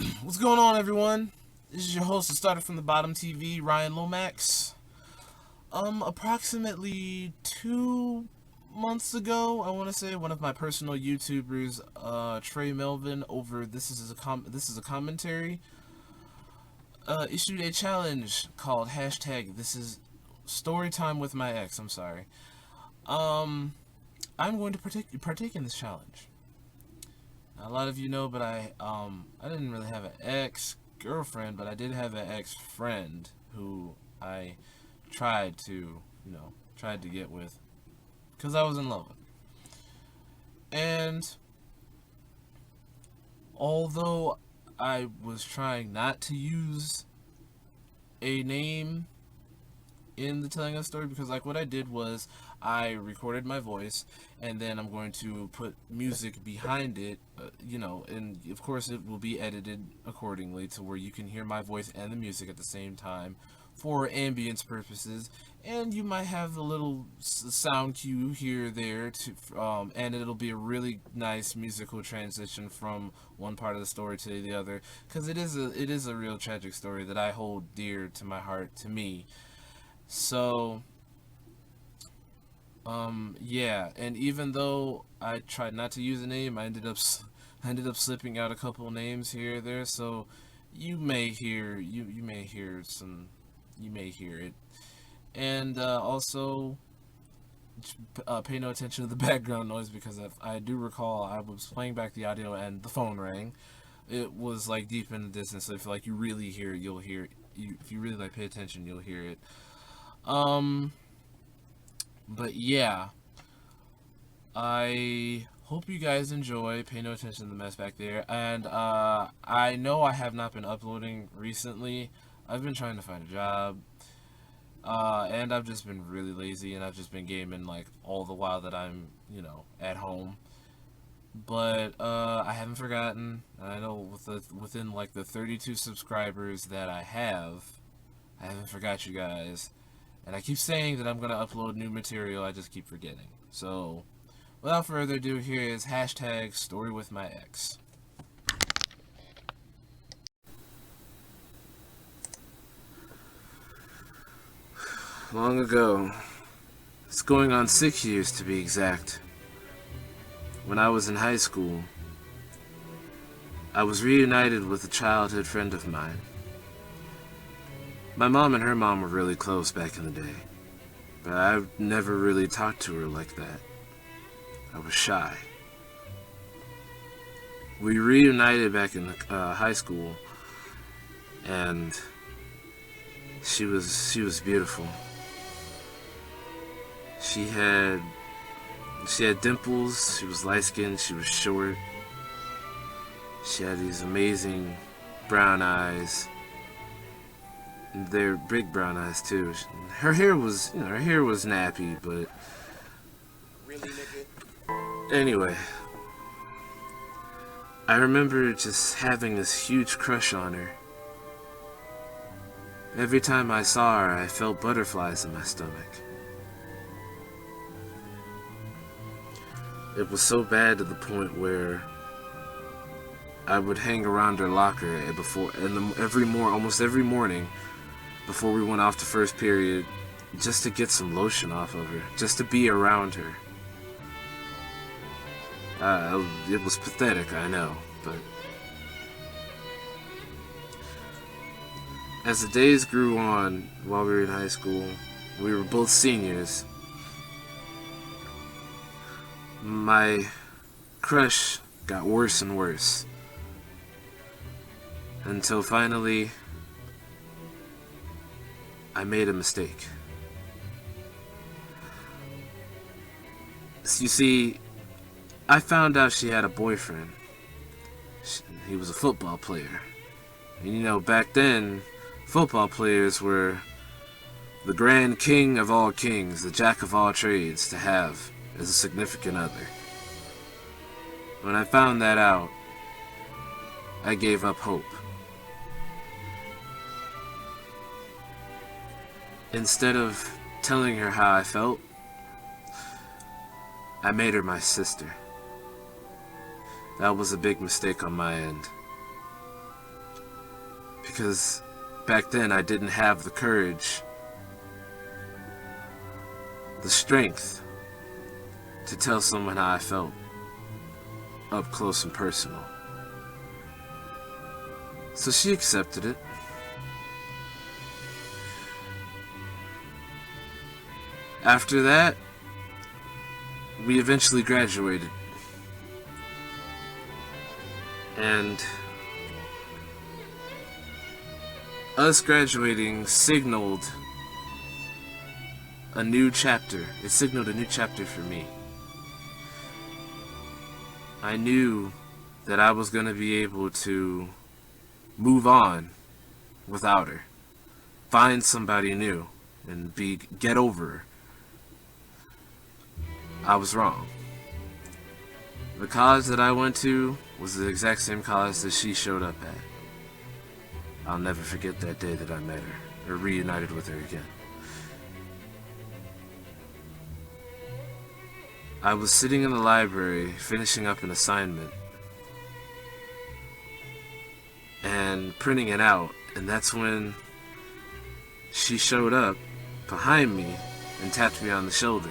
What's going on, everyone? This is your host, the starter from the bottom TV, Ryan Lomax. Approximately 2 months ago, I want to say, one of my personal YouTubers, Trey Melvin, over this is a commentary, issued a challenge called hashtag This is Story Time with My Ex. I'm sorry. Um, I'm going to partake in this challenge. A lot of you know, but I didn't really have an ex girlfriend, but I did have an ex friend who I tried to, tried to get with because I was in love with her. And although I was trying not to use a name in the telling of the story, because like what I did was I recorded my voice and then I'm going to put music behind it, and of course it will be edited accordingly to where you can hear my voice and the music at the same time for ambience purposes, and you might have a little sound cue here or there and it'll be a really nice musical transition from one part of the story to the other, because it is a real tragic story that I hold dear to my heart, to me. So, yeah, and even though I tried not to use a name, I ended up slipping out a couple names here or there. So, you may hear you may hear it, and also pay no attention to the background noise, because if I do recall, I was playing back the audio and the phone rang. It was like deep in the distance, so if like you really hear it, you'll hear it. If you really like pay attention, you'll hear it. Um, but yeah, I hope you guys enjoy. Pay no attention to the mess back there. And I know I have not been uploading recently. I've been trying to find a job. And I've just been really lazy, and I've just been gaming like all the while that I'm, at home. But I haven't forgotten. I know within like the 32 subscribers that I haven't forgot you guys. And I keep saying that I'm going to upload new material, I just keep forgetting. So, without further ado, here is hashtag story with my ex. Long ago, it's going on 6 years to be exact, when I was in high school, I was reunited with a childhood friend of mine. My mom and her mom were really close back in the day, but I've never really talked to her like that. I was shy. We reunited back in high school, and she was beautiful. She had she had dimples. She was light skinned. She was short. She had these amazing brown eyes. And they're big brown eyes too. Her hair was nappy, but anyway, I remember just having this huge crush on her. Every time I saw her, I felt butterflies in my stomach. It was so bad to the point where I would hang around her locker almost every morning before we went off to first period, just to get some lotion off of her, just to be around her. It was pathetic, I know, but as the days grew on while we were in high school, we were both seniors. My crush got worse and worse, until finally I made a mistake. You see, I found out she had a boyfriend. He was a football player. And back then, football players were the grand king of all kings, the jack of all trades to have as a significant other. When I found that out, I gave up hope. Instead of telling her how I felt, I made her my sister. That was a big mistake on my end. because back then I didn't have the courage, the strength to tell someone how I felt up close and personal. So she accepted it. After that, we eventually graduated. And us graduating signaled a new chapter. It signaled a new chapter for me. I knew that I was going to be able to move on without her. Find somebody new and get over her. I was wrong. The college that I went to was the exact same college that she showed up at. I'll never forget that day that I met her, or reunited with her again. I was sitting in the library finishing up an assignment and printing it out, and that's when she showed up behind me and tapped me on the shoulder.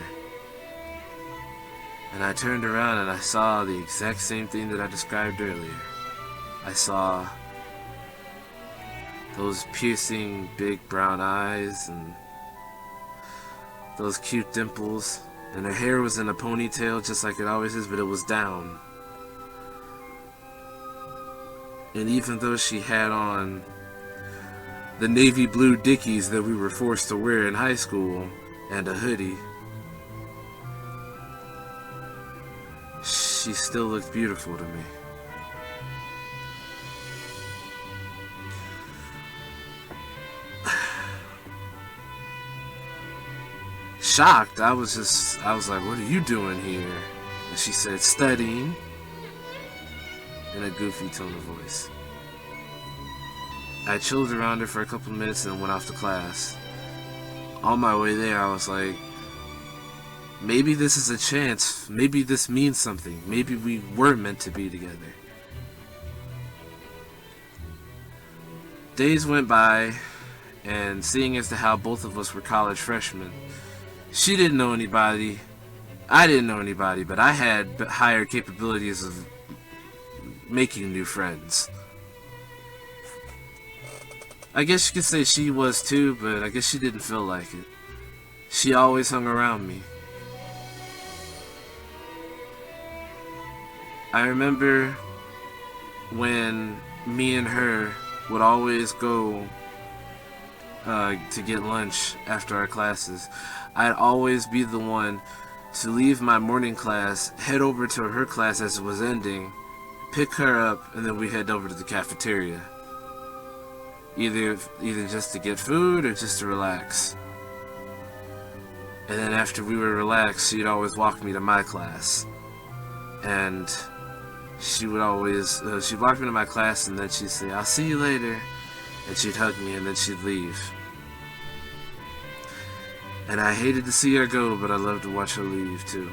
And I turned around and I saw the exact same thing that I described earlier. I saw those piercing big brown eyes and those cute dimples, and her hair was in a ponytail just like it always is, but it was down. And even though she had on the navy blue Dickies that we were forced to wear in high school and a hoodie, she still looked beautiful to me. Shocked, I was like, what are you doing here? And she said, studying, in a goofy tone of voice. I chilled around her for a couple minutes and went off to class. On my way there, I was like, maybe this is a chance. Maybe this means something. Maybe we were meant to be together. Days went by, and seeing as to how both of us were college freshmen, she didn't know anybody, I didn't know anybody, but I had higher capabilities of making new friends. I guess you could say she was too, but I guess she didn't feel like it. She always hung around me. I remember when me and her would always go to get lunch after our classes. I'd always be the one to leave my morning class, head over to her class as it was ending, pick her up, and then we head over to the cafeteria. Either just to get food or just to relax. And then after we were relaxed, she'd always walk me to my class. And she would always, she'd walk me to my class and then she'd say, I'll see you later. And she'd hug me and then she'd leave. And I hated to see her go, but I loved to watch her leave too.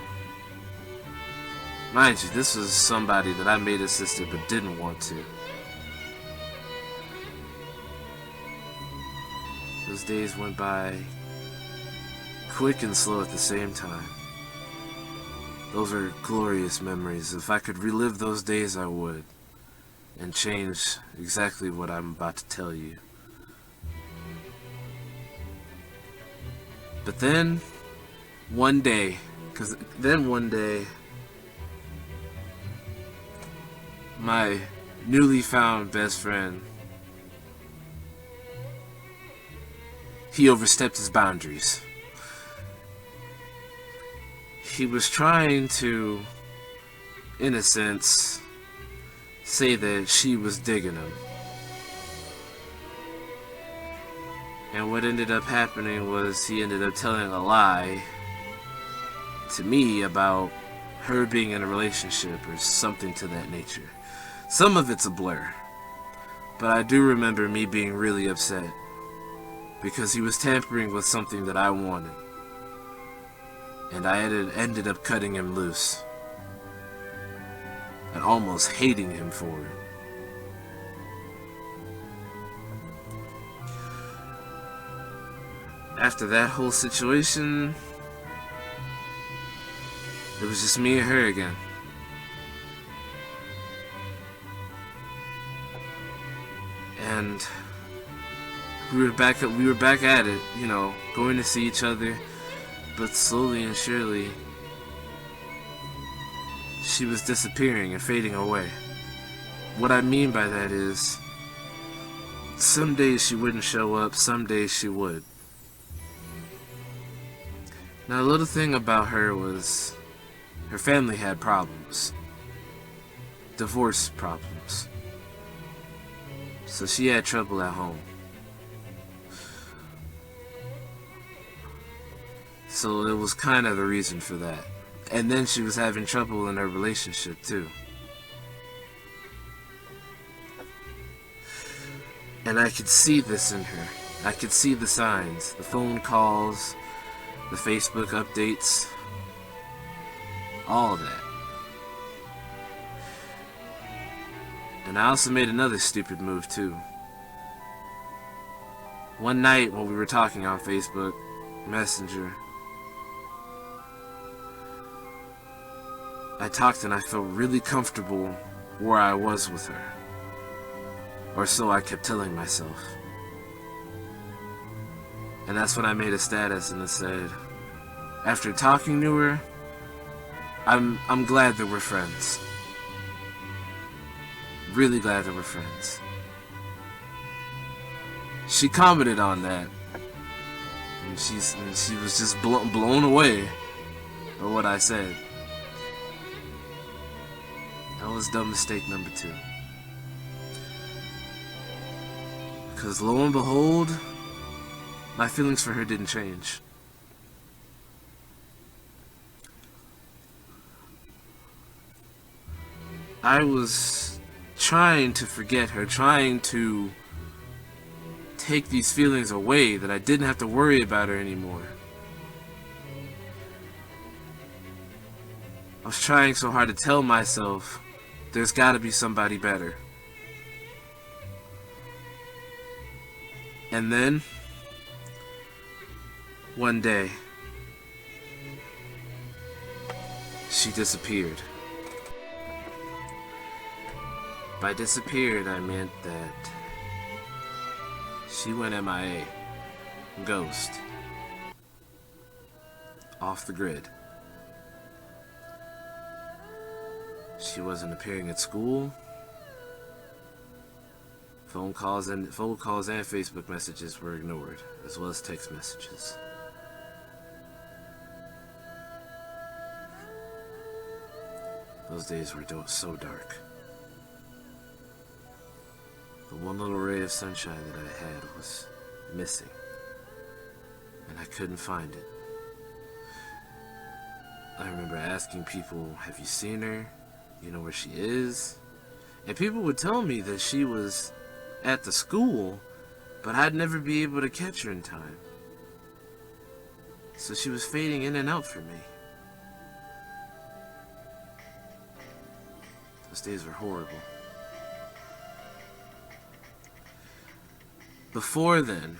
Mind you, this was somebody that I made a sister but didn't want to. Those days went by quick and slow at the same time. Those are glorious memories. If I could relive those days, I would. And change exactly what I'm about to tell you. But then, one day, my newly found best friend, he overstepped his boundaries. He was trying to, in a sense, say that she was digging him. And what ended up happening was he ended up telling a lie to me about her being in a relationship or something to that nature. Some of it's a blur, but I do remember me being really upset because he was tampering with something that I wanted. And I ended up cutting him loose and almost hating him for it. after that whole situation, it was just me and her again. And we were back at it, you know, going to see each other, but slowly and surely she was disappearing and fading away. What I mean by that is, some days she wouldn't show up, some days she would. Now, the little thing about her was her family had problems. Divorce problems. So she had trouble at home. So it was kind of the reason for that. And then she was having trouble in her relationship too. And I could see this in her. I could see the signs, the phone calls, the Facebook updates, all of that. And I also made another stupid move too. One night when we were talking on Facebook Messenger, I talked and I felt really comfortable where I was with her. Or so I kept telling myself. And that's when I made a status and it said, after talking to her, I'm glad that we're friends. Really glad that we're friends. She commented on that. And she was just blown away by what I said. That was dumb mistake number 2. Because lo and behold, my feelings for her didn't change. I was trying to forget her, trying to take these feelings away, that I didn't have to worry about her anymore. I was trying so hard to tell myself, there's gotta be somebody better. And then, one day, she disappeared. By disappeared, I meant that she went MIA. Ghost. Off the grid. She wasn't appearing at school. Phone calls and Facebook messages were ignored, as well as text messages. Those days were so dark. The one little ray of sunshine that I had was missing, and I couldn't find it. I remember asking people, have you seen her? You know where she is? And people would tell me that she was at the school, but I'd never be able to catch her in time. So she was fading in and out for me. Those days were horrible. Before then,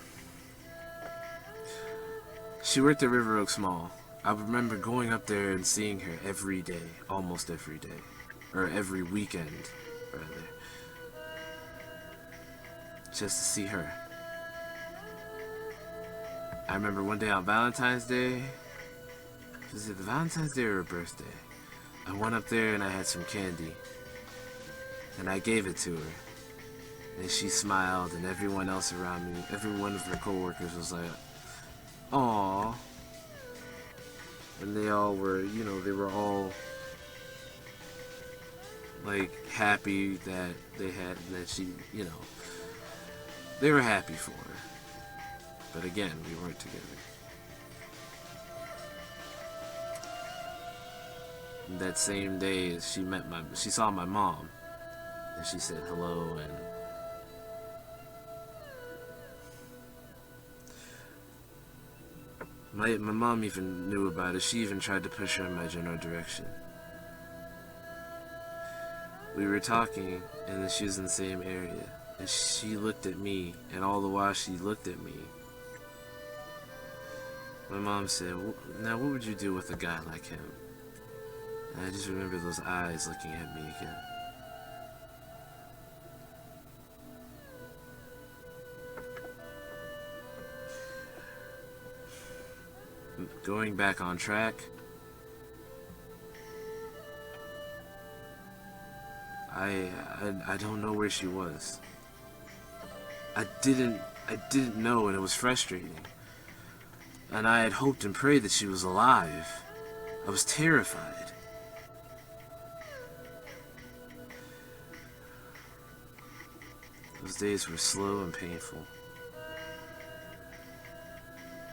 she worked at River Oaks Mall. I remember going up there and seeing her every day, almost every day, or every weekend, rather, just to see her. I remember one day on Valentine's Day, was it the Valentine's Day or her birthday? I went up there and I had some candy, and I gave it to her. And she smiled, and everyone else around me, every one of her coworkers was like, "Aww." And they all were, you know, they were all like happy that they had, that she, you know, they were happy for her. But again, we weren't together. And that same day, she saw my mom, and she said hello, and my mom even knew about it. She even tried to push her in my general direction. We were talking, and then she was in the same area, and she looked at me, and all the while she looked at me, My mom said, now what would you do with a guy like him? And I just remember those eyes looking at me again. Going back on track, I don't know where she was. I didn't know, and it was frustrating. And I had hoped and prayed that she was alive. I was terrified. Those days were slow and painful.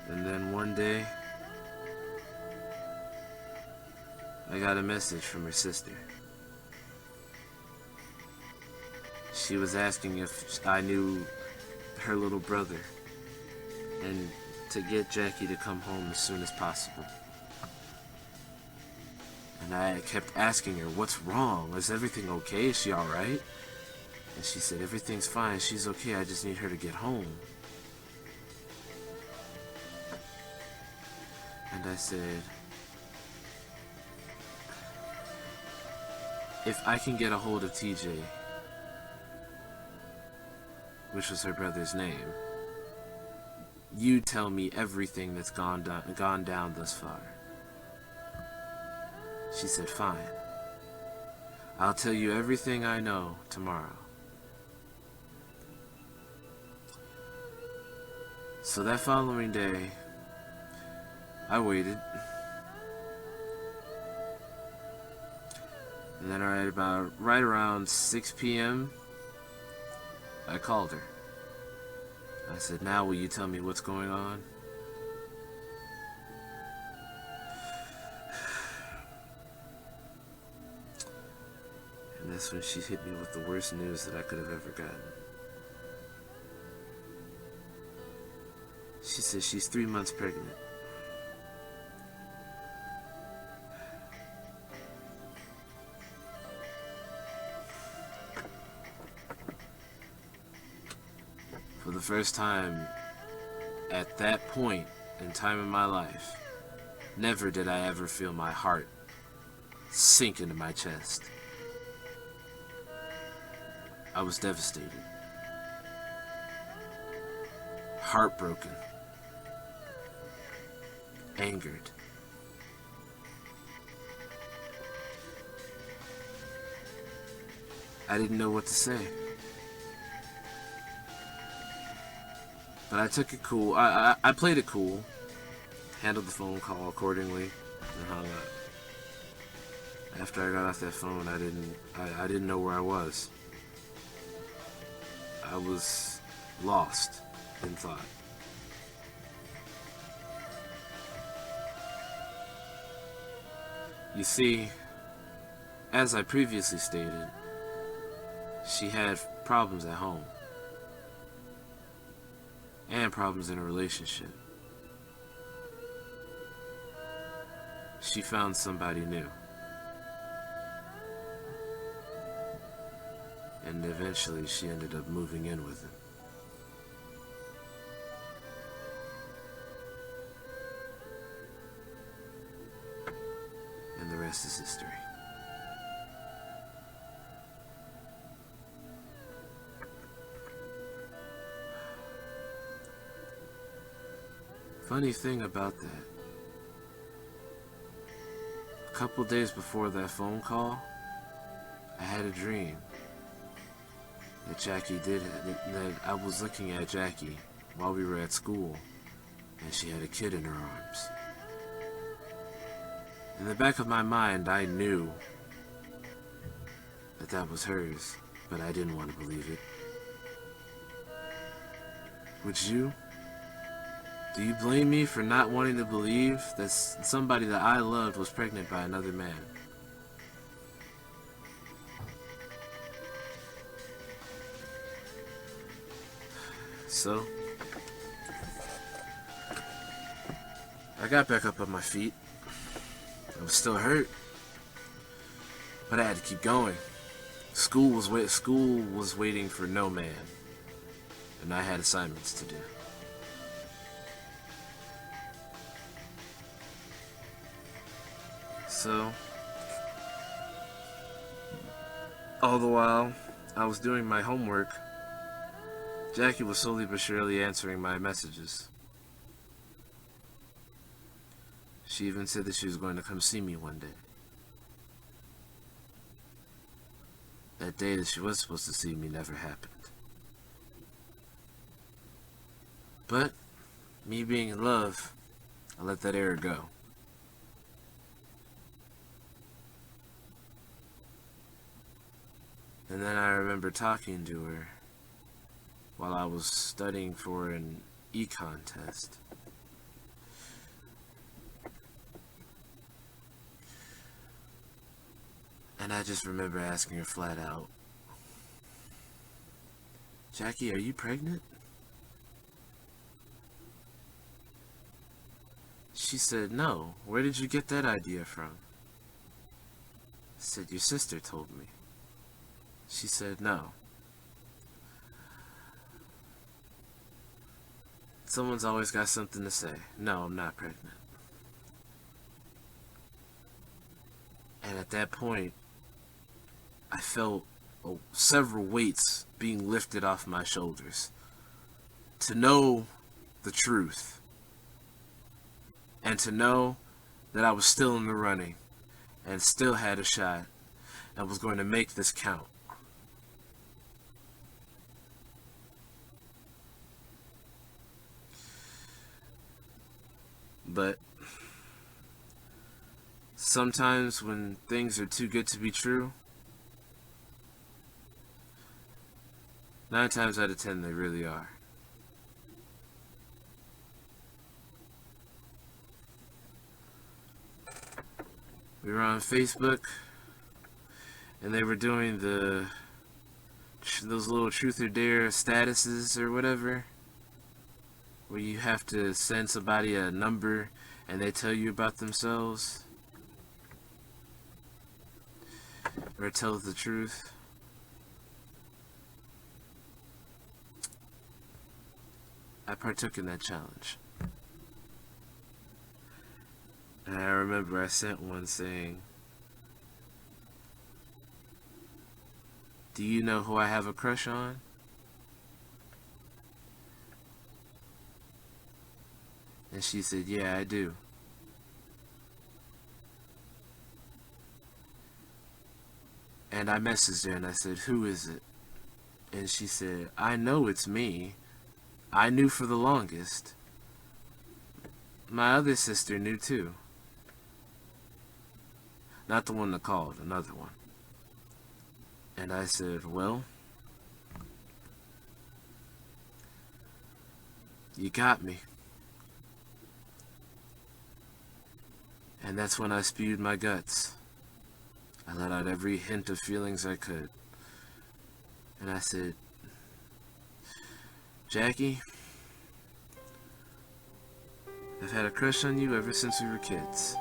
And then one day, I got a message from her sister. She was asking if I knew her little brother and to get Jackie to come home as soon as possible. And I kept asking her, what's wrong? Is everything okay? Is she alright? And she said, everything's fine. She's okay. I just need her to get home. And I said, if I can get a hold of TJ, which was her brother's name, you tell me everything that's gone down thus far. She said, fine. I'll tell you everything I know tomorrow. So that following day, I waited. And then right around 6 p.m., I called her. I said, now will you tell me what's going on? And that's when she hit me with the worst news that I could have ever gotten. She said she's 3 months pregnant. For the first time at that point in time in my life, never did I ever feel my heart sink into my chest. I was devastated, heartbroken, angered. I didn't know what to say. But I took it cool. I played it cool. Handled the phone call accordingly and hung up. After I got off that phone, I didn't know where I was. I was lost in thought. You see, as I previously stated, she had problems at home and problems in a relationship. She found somebody new. And eventually she ended up moving in with him. And the rest is history. Funny thing about that, a couple days before that phone call, I had a dream that that I was looking at Jackie while we were at school, and she had a kid in her arms. In the back of my mind, I knew that that was hers, but I didn't want to believe it. Would you? Do you blame me for not wanting to believe that somebody that I loved was pregnant by another man? So, I got back up on my feet. I was still hurt, but I had to keep going. School was waiting for no man, and I had assignments to do. So, all the while I was doing my homework, Jackie was slowly but surely answering my messages. She even said that she was going to come see me one day. That day that she was supposed to see me never happened. But, me being in love, I let that error go. And then I remember talking to her while I was studying for an econ test. And I just remember asking her flat out, "Jackie, are you pregnant?" She said, "No. Where did you get that idea from?" I said, "Your sister told me." She said, "No. Someone's always got something to say. No, I'm not pregnant." And at that point, I felt several weights being lifted off my shoulders. To know the truth. And to know that I was still in the running. And still had a shot. And was going to make this count. But sometimes when things are too good to be true, 9 times out of 10 they really are. We were on Facebook, and they were doing those little truth or dare statuses or whatever, where you have to send somebody a number and they tell you about themselves or tell the truth. I partook in that challenge. And I remember I sent one saying, "Do you know who I have a crush on?" And she said, "Yeah, I do." And I messaged her and I said, "Who is it?" And she said, "I know it's me. I knew for the longest. My other sister knew too." Not the one that called, another one. And I said, "Well, you got me." And that's when I spewed my guts. I let out every hint of feelings I could. And I said, "Jackie, I've had a crush on you ever since we were kids.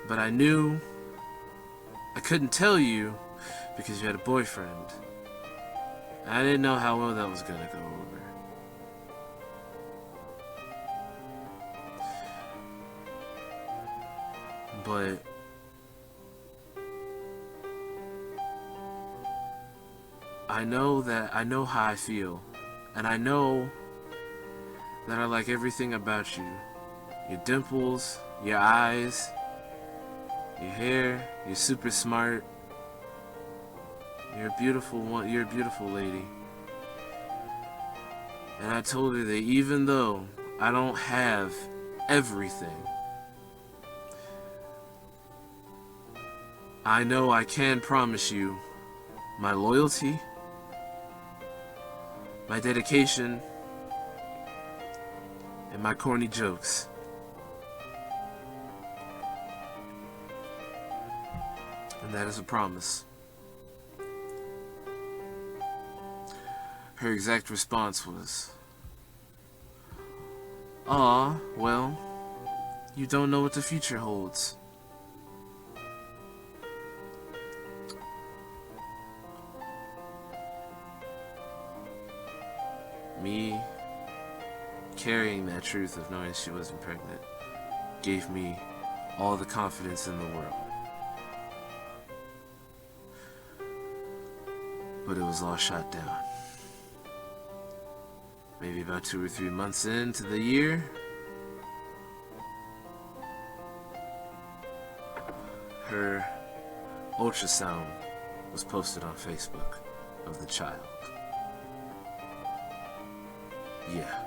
But I knew I couldn't tell you because you had a boyfriend. I didn't know how well that was gonna go over. But I know how I feel. And I know that I like everything about you. Your dimples, your eyes, your hair, you're super smart. You're a beautiful one, you're a beautiful lady." And I told her that even though I don't have everything, I know I can promise you my loyalty, my dedication, and my corny jokes. And that is a promise. Her exact response was, "Aw, well, you don't know what the future holds." Me carrying that truth of knowing she wasn't pregnant gave me all the confidence in the world. But it was all shot down. Maybe about 2 or 3 months into the year, her ultrasound was posted on Facebook of the child. Yeah,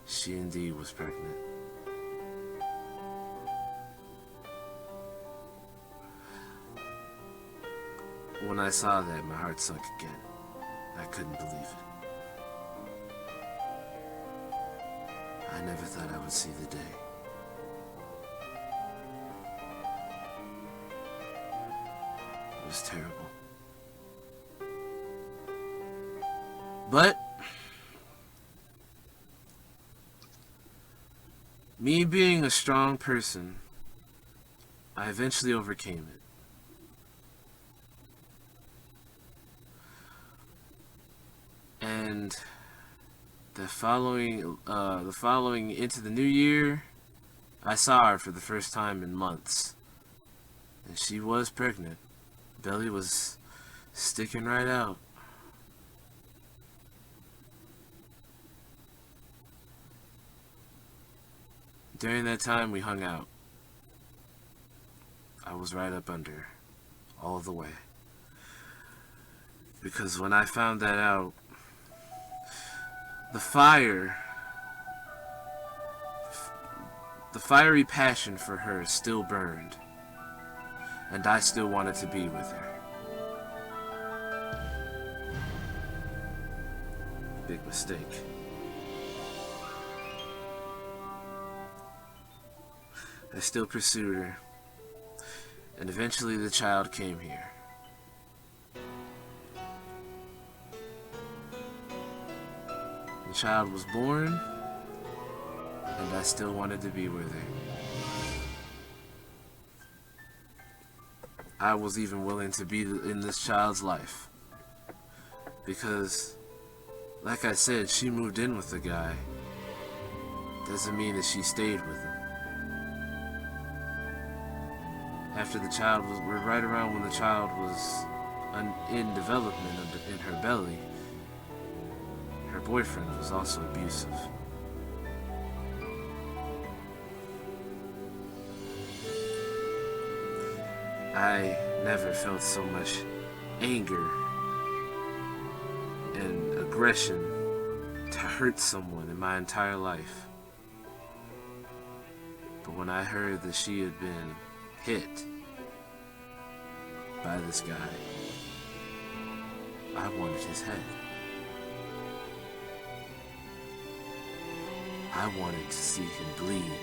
she indeed was pregnant. When I saw that, my heart sunk again. I couldn't believe it. I never thought I would see the day. It was terrible. But me being a strong person, I eventually overcame it. And the following into the new year, I saw her for the first time in months. And she was pregnant. Belly was sticking right out. During that time, we hung out. I was right up under her, all the way. Because when I found that out, the fiery passion for her still burned, and I still wanted to be with her. Big mistake. I still pursued her, and eventually the child came here. The child was born, and I still wanted to be with her. I was even willing to be in this child's life. Because, like I said, she moved in with the guy. Doesn't mean that she stayed with him. After the child was, right around when the child was in development in her belly, her boyfriend was also abusive. I never felt so much anger and aggression to hurt someone in my entire life. But when I heard that she had been hit by this guy, I wanted his head. I wanted to see him bleed.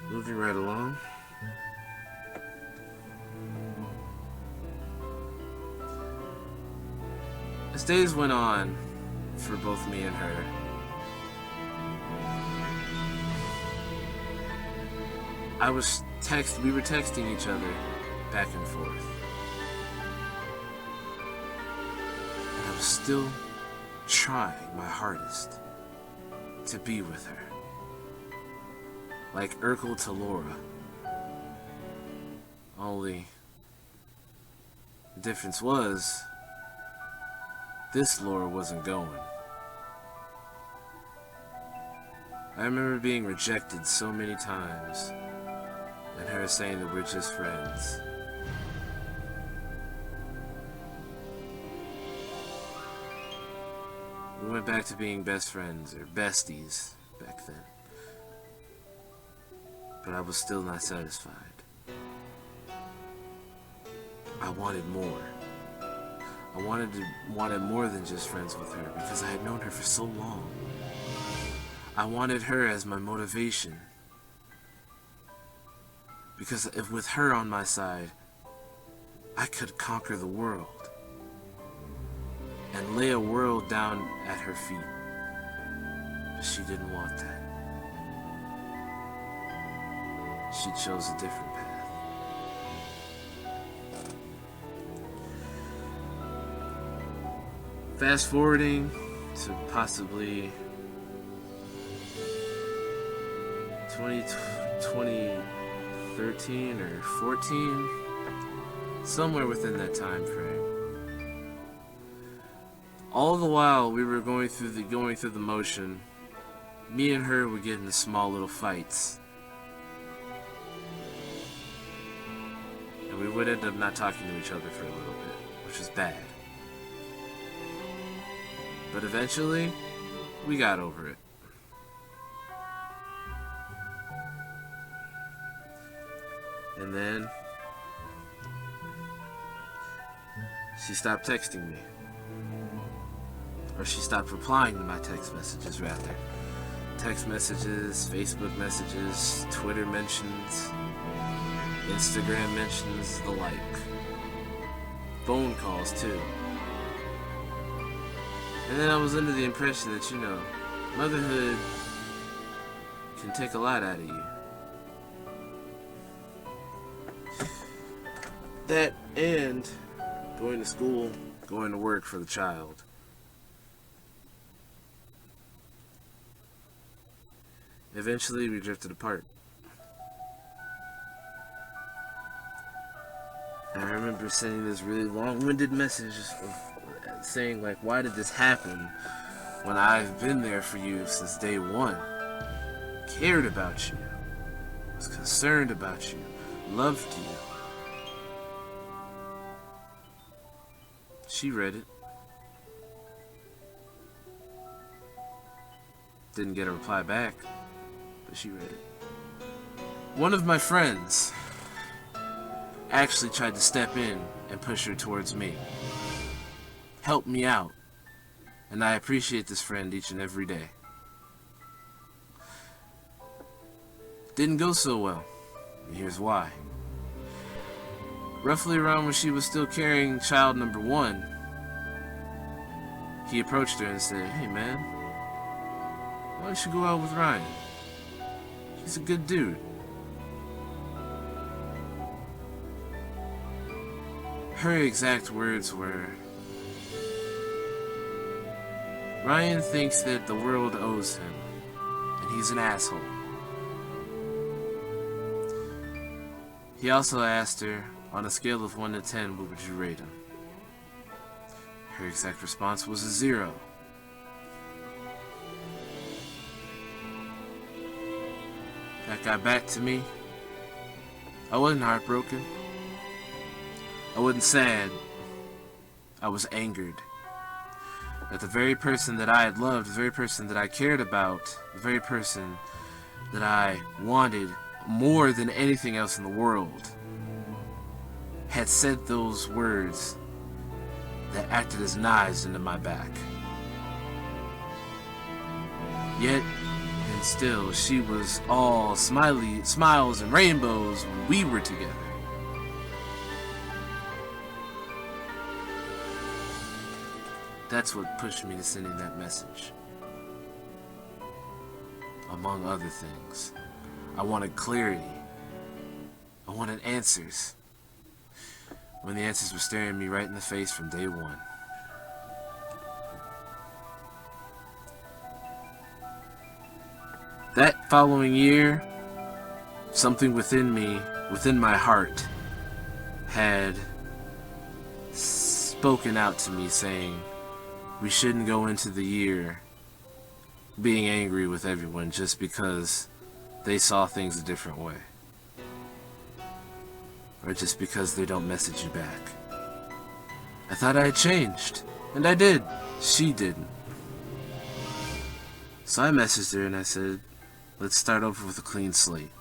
Moving right along. As days went on for both me and her, we were texting each other back and forth. And I was still trying my hardest to be with her. Like Urkel to Laura. Only the difference was, this Laura wasn't going. I remember being rejected so many times, and her saying that we're just friends. We went back to being best friends, or besties, back then. But I was still not satisfied. I wanted more. I wanted more than just friends with her, because I had known her for so long. I wanted her as my motivation. Because if with her on my side, I could conquer the world and lay a world down at her feet. But she didn't want that. She chose a different path. Fast forwarding to possibly 2013 or 14, somewhere within that time frame. All the while we were going through the motion, me and her would get into small little fights. And we would end up not talking to each other for a little bit, which was bad. But eventually, we got over it. And then, she stopped texting me. Or she stopped replying to my text messages, rather. Text messages, Facebook messages, Twitter mentions, Instagram mentions, the like. Phone calls, too. And then I was under the impression that, motherhood can take a lot out of you. That and going to school, going to work for the child. Eventually, we drifted apart. I remember sending this really long-winded message saying, like, why did this happen when I've been there for you since day one? Cared about you. Was concerned about you. Loved you. She read it. Didn't get a reply back, but she read it. One of my friends actually tried to step in and push her towards me. Help me out. And I appreciate this friend each and every day. Didn't go so well. And here's why. Roughly around when she was still carrying child number 1, he approached her and said, "Hey man, why don't you go out with Ryan? He's a good dude." Her exact words were, "Ryan thinks that the world owes him, and he's an asshole." He also asked her, on a scale of 1 to 10, what would you rate him? Her exact response was a 0. That got back to me. I wasn't heartbroken. I wasn't sad. I was angered. That the very person that I had loved, the very person that I cared about, the very person that I wanted more than anything else in the world, had said those words that acted as knives into my back. Yet, and still, she was all smiles and rainbows when we were together. That's what pushed me to sending that message. Among other things. I wanted clarity. I wanted answers. When the answers were staring me right in the face from day one. That following year, something within me, within my heart, had spoken out to me saying, we shouldn't go into the year being angry with everyone just because they saw things a different way. Or just because they don't message you back. I thought I had changed, and I did. She didn't. So I messaged her and I said, let's start over with a clean slate.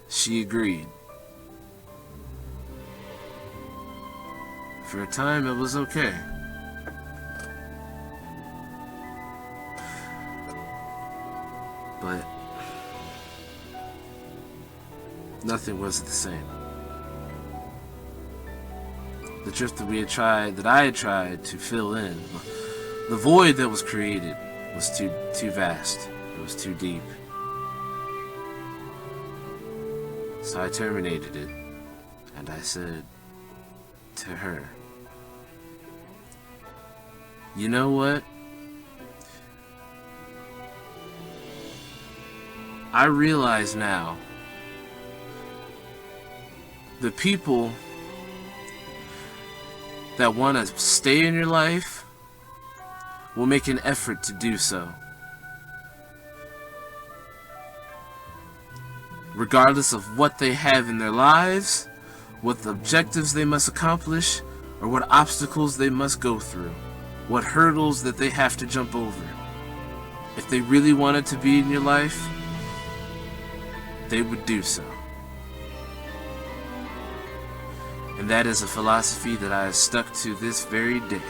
She agreed. For a time, it was okay. But nothing was the same. The drift that I had tried to fill in, the void that was created was too vast. It was too deep. So I terminated it, and I said, to her, you know what? I realize now the people that want to stay in your life will make an effort to do so, regardless of what they have in their lives, what objectives they must accomplish, or what obstacles they must go through, what hurdles that they have to jump over. If they really wanted to be in your life, they would do so. And that is a philosophy that I have stuck to this very day.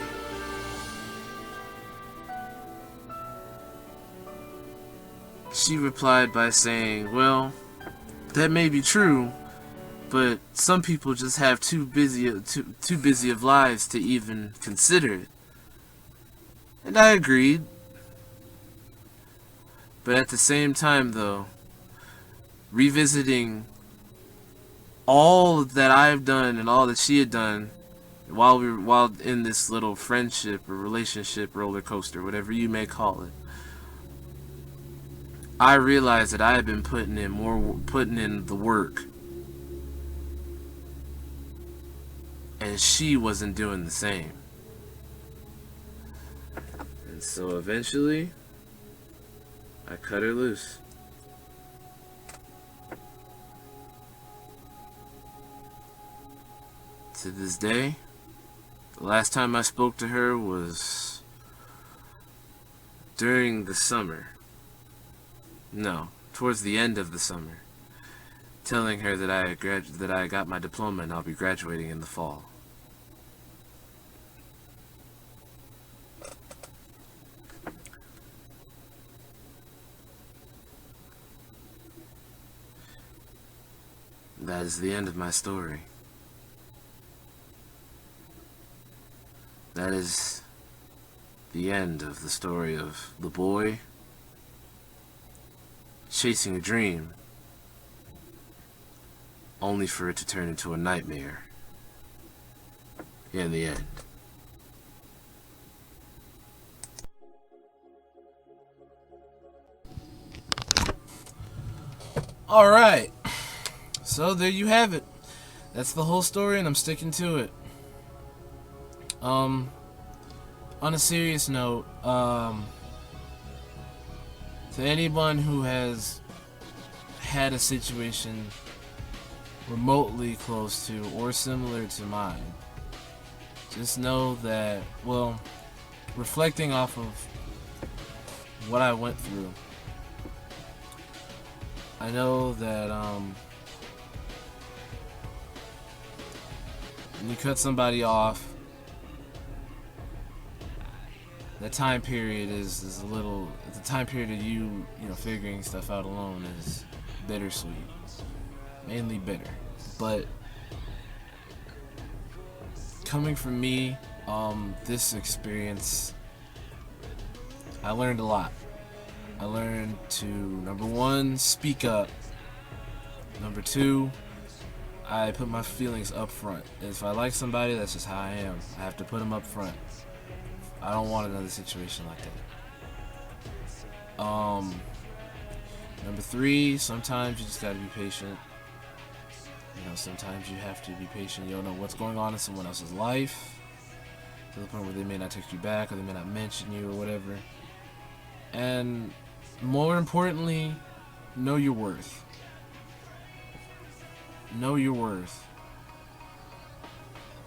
She replied by saying, well, that may be true, but some people just have too busy of lives to even consider it. And I agreed. But at the same time, though, revisiting all that I've done and all that she had done while in this little friendship or relationship roller coaster, whatever you may call it, I realized that I had been putting in the work, and she wasn't doing the same. And so eventually, I cut her loose. To this day, the last time I spoke to her was during the summer. No, towards the end of the summer, telling her that I got my diploma and I'll be graduating in the fall. That is the end of my story. That is the end of the story of the boy chasing a dream, only for it to turn into a nightmare in the end. Alright, so there you have it. That's the whole story, and I'm sticking to it. On a serious note, to anyone who has had a situation remotely close to or similar to mine, just know that, well, reflecting off of what I went through, I know that when you cut somebody off, that time period is a little, the time period of you know, figuring stuff out alone is bittersweet. Mainly bitter. But coming from me, this experience, I learned a lot. I learned to, number one, speak up. Number two, I put my feelings up front. If I like somebody, that's just how I am. I have to put them up front. I don't want another situation like that. Number three, sometimes you just gotta be patient. You know, sometimes you have to be patient. You don't know what's going on in someone else's life, to the point where they may not text you back, or they may not mention you, or whatever. And more importantly, know your worth. Know your worth.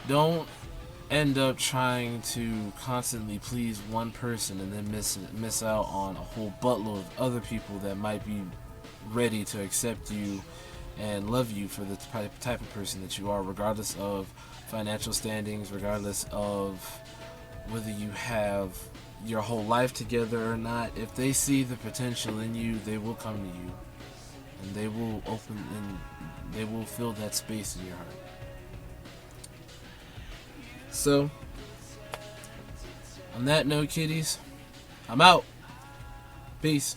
Don't end up trying to constantly please one person and then miss out on a whole buttload of other people that might be ready to accept you and love you for the type of person that you are, regardless of financial standings, regardless of whether you have your whole life together or not. If they see the potential in you, they will come to you, and they will open and they will fill that space in your heart. So, on that note, kiddies, I'm out. Peace.